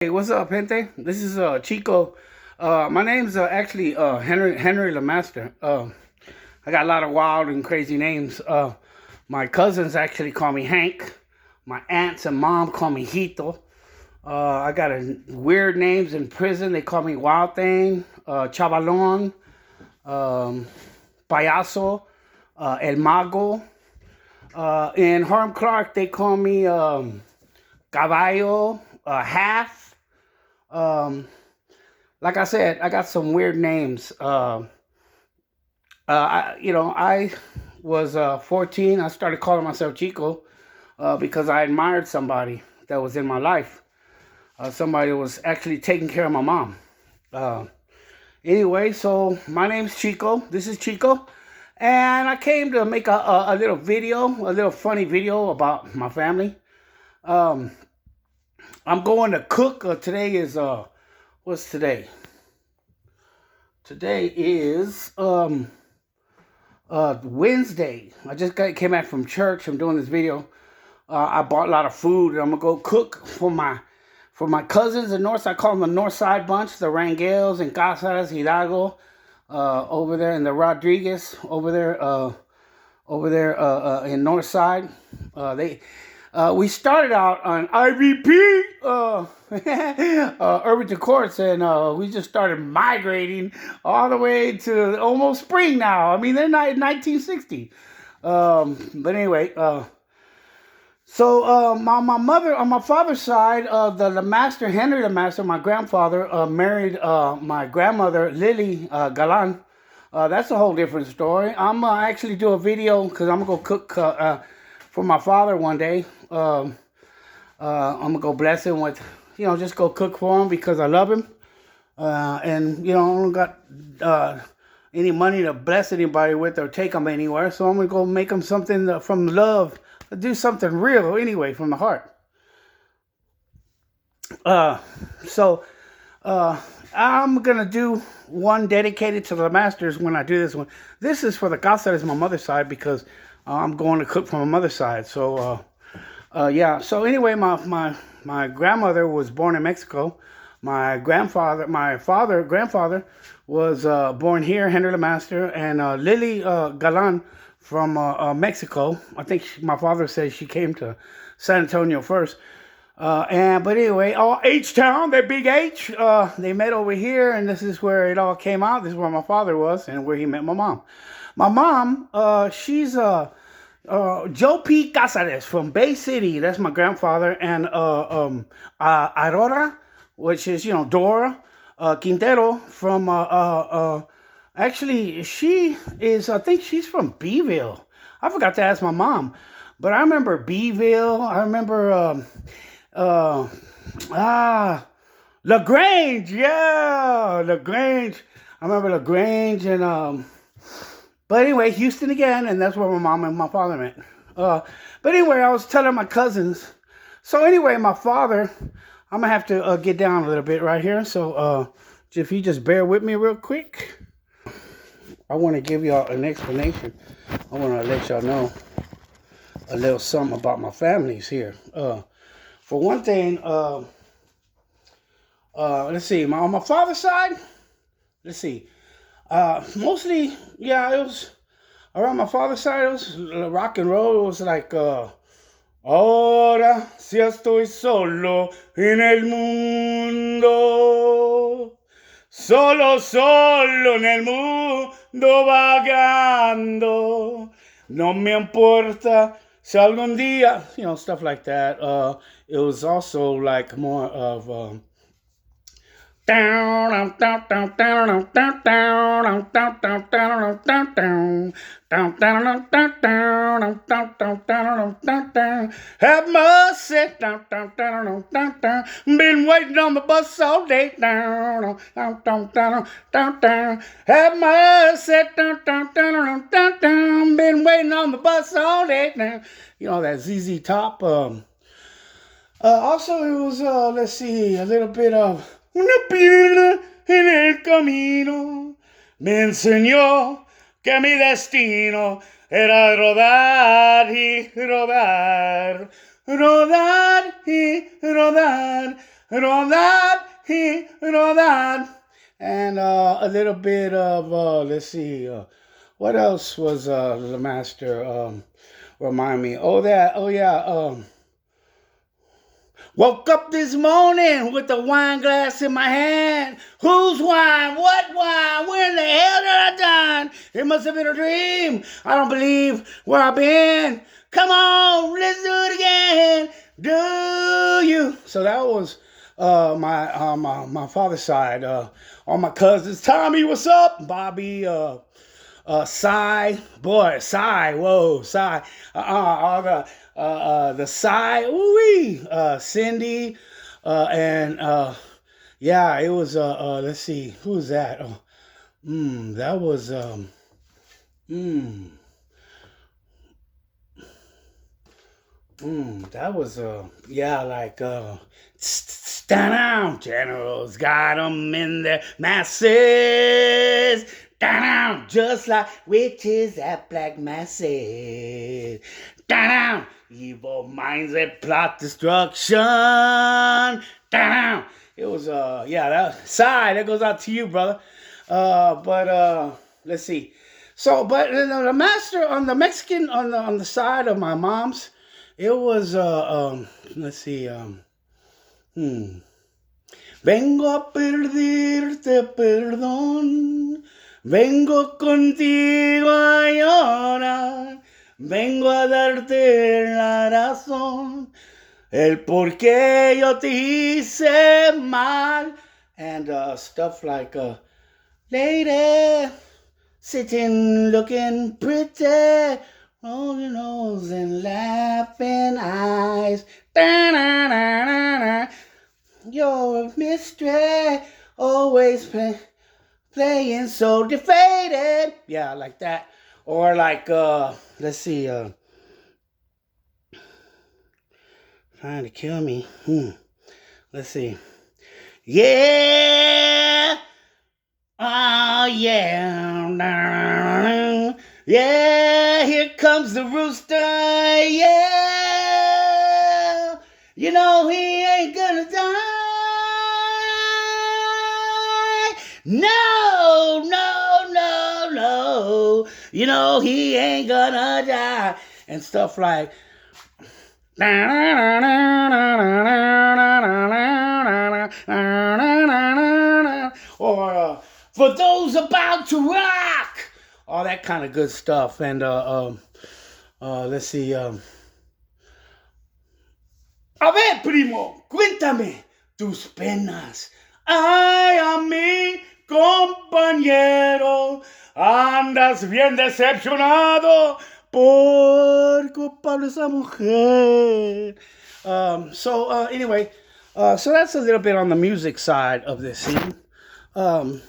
Hey, what's up, gente? This is Chico. My name's actually Henry Lemaster. I got a lot of wild and crazy names. My cousins actually call me Hank. My aunts and mom call me Hito. I got weird names in prison. They call me Wild Thing, Chavalon, um, Payaso, El Mago. In Harlem Clark, they call me Caballo, Half. Um, like I said, I got some weird names. I was 14. I started calling myself Chico because I admired somebody that was in my life. Somebody that was actually taking care of my mom. Uh, anyway, so my name's Chico. This is Chico. And I came to make a little video, a little funny video about my family. Um, I'm going to cook. Today is, what's today? Today is Wednesday. I just came back from church. I'm doing this video. I bought a lot of food, and I'm gonna go cook for my cousins in North. I call them the North Side bunch, the Rangels and Casas Hidalgo, over there, and the Rodriguez over there in North Side. They We started out on IVP, Urban Courts, and we just started migrating all the way to almost spring now. I mean, they're not in 1960. But anyway, my mother, on my father's side, the master, Henry the Master, my grandfather, married my grandmother, Lily Galan. That's a whole different story. I'm going to actually do a video because I'm going to go cook for my father one day. I'm going to go bless him with, just go cook for him because I love him. And, I don't got any money to bless anybody with or take them anywhere. So I'm going to go make them something from love, do something real anyway, from the heart. So I'm going to do one dedicated to the masters when I do this one. This is for the casa, is my mother's side, because I'm going to cook from my mother's side. So, yeah. So anyway, my grandmother was born in Mexico. My grandfather was born here, Henry the Master, and Lily Galan from Mexico. I think my father says she came to San Antonio first. But anyway, H-Town, that big H, they met over here, and this is where it all came out. This is where my father was and where he met my mom. My mom, she's Joe P. Casares from Bay City. That's my grandfather. And Aurora, which is, Dora Quintero from, actually, she is, I think she's from Beeville. I forgot to ask my mom. But I remember Beeville. I remember, LaGrange. Yeah, LaGrange. I remember LaGrange and, but anyway, Houston again, and that's where my mom and my father met. But anyway, I was telling my cousins. So anyway, my father, I'm going to have to get down a little bit right here. So if you just bear with me real quick. I want to give y'all an explanation. I want to let y'all know a little something about my families here. For one thing, let's see, on my father's side, let's see. Mostly, yeah, it was around my father's side. It was rock and roll. It was like, ahora si estoy solo en el mundo, solo en el mundo vagando. No me importa si algún día, stuff like that. It was also like more of have mercy, been waiting on the bus all day. Have mercy, been waiting on the bus all day. That ZZ Top. Also, it was, let's see, a little bit of Una piedra en el camino me enseñó que mi destino era rodar y rodar, rodar y rodar and all that, and all that. And a little bit of, let's see, what else was the master remind me? Oh yeah, woke up this morning with a wine glass in my hand. Whose wine? What wine? Where in the hell did I done? It must have been a dream. I don't believe where I've been. Come on, let's do it again. Do you? So that was my father's side. All my cousins. Tommy, what's up? Bobby, Cy, whoa, Cy, all the Cy, ooh, Cindy, and yeah, it was let's see, who was that? Oh, that was that was yeah, like stand down, generals got them in their masses. Down, just like witches at black masses. Down, evil minds that plot destruction. Down. It was yeah, that side that goes out to you, brother. But let's see. So, but the master on the Mexican on the side of my mom's, it was let's see Vengo a pedirte perdón. Vengo contigo a llorar, vengo a darte la razón, el por qué yo te hice mal, and stuff like, lady, sitting looking pretty, rolling nose and laughing eyes, da-na-na-na-na. You're a mystery, always playing so deflated. Yeah, like that. Or like, let's see, trying to kill me. Let's see. Yeah. Oh, yeah. Yeah, here comes the rooster. Yeah. You know he ain't gonna die. No, no, no, no. You know he ain't gonna die. And stuff like. Or for those about to rock. All that kind of good stuff. And let's see. A ver, primo, cuéntame tus penas. Ay, a mí, compañero, andas bien decepcionado por culpable esa mujer. So anyway, so that's a little bit on the music side of this scene. What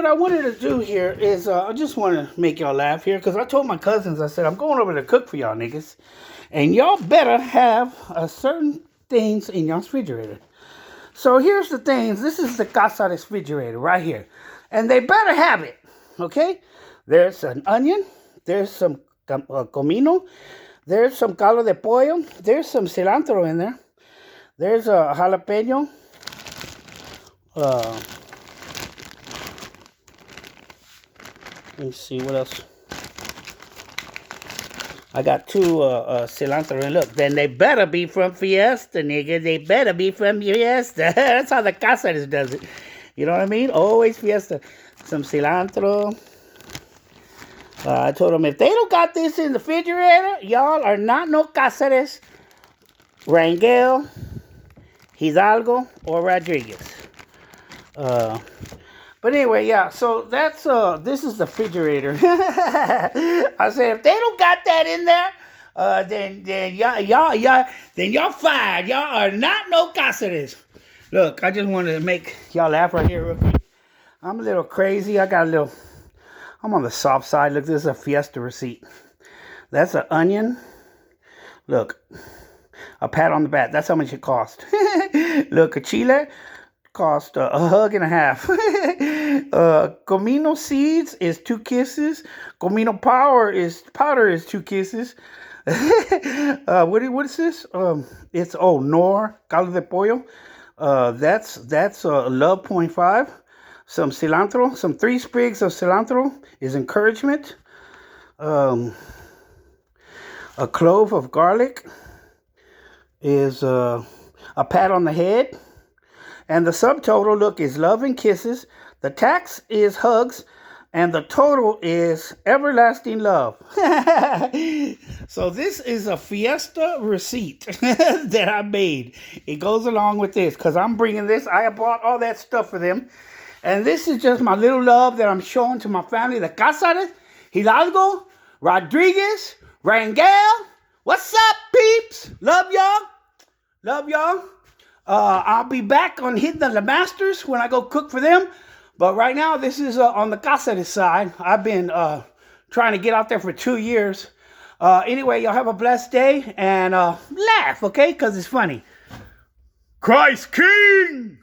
I wanted to do here is I just want to make y'all laugh here because I told my cousins, I said, I'm going over to cook for y'all niggas. And y'all better have certain things in y'all's refrigerator. So here's the things. This is the casa refrigerator right here. And they better have it, okay? There's an onion. There's some comino. There's some caldo de pollo. There's some cilantro in there. There's a jalapeno. Let me see what else. I got two cilantro, and look, then they better be from Fiesta, nigga. They better be from Fiesta. That's how the Cáceres does it. You know what I mean? Always Fiesta. Some cilantro. I told them, if they don't got this in the refrigerator, y'all are not no Cáceres, Rangel, Hidalgo, or Rodriguez. But anyway, yeah, so that's, this is the refrigerator. I said, if they don't got that in there, then y'all fired. Y'all are not no Cáceres. Look, I just wanted to make y'all laugh right here real quick. I'm a little crazy. I'm on the soft side. Look, this is a Fiesta receipt. That's an onion. Look, a pat on the back. That's how much it cost. Look, a chile cost a hug and a half. Comino seeds is 2 kisses. Comino powder is 2 kisses. What is this? It's caldo de pollo. That's love 0.5. Some cilantro, some 3 sprigs of cilantro is encouragement. Um, a clove of garlic is a pat on the head. And the subtotal, look, is love and kisses. The tax is hugs. And the total is everlasting love. So this is a fiesta receipt that I made. It goes along with this because I'm bringing this. I bought all that stuff for them. And this is just my little love that I'm showing to my family. The Cáceres, Hidalgo, Rodriguez, Rangel. What's up, peeps? Love y'all. Love y'all. I'll be back on hitting the masters when I go cook for them. But right now, this is on the Cáceres side. I've been trying to get out there for 2 years. Anyway, y'all have a blessed day and laugh, okay? Because it's funny. Christ King!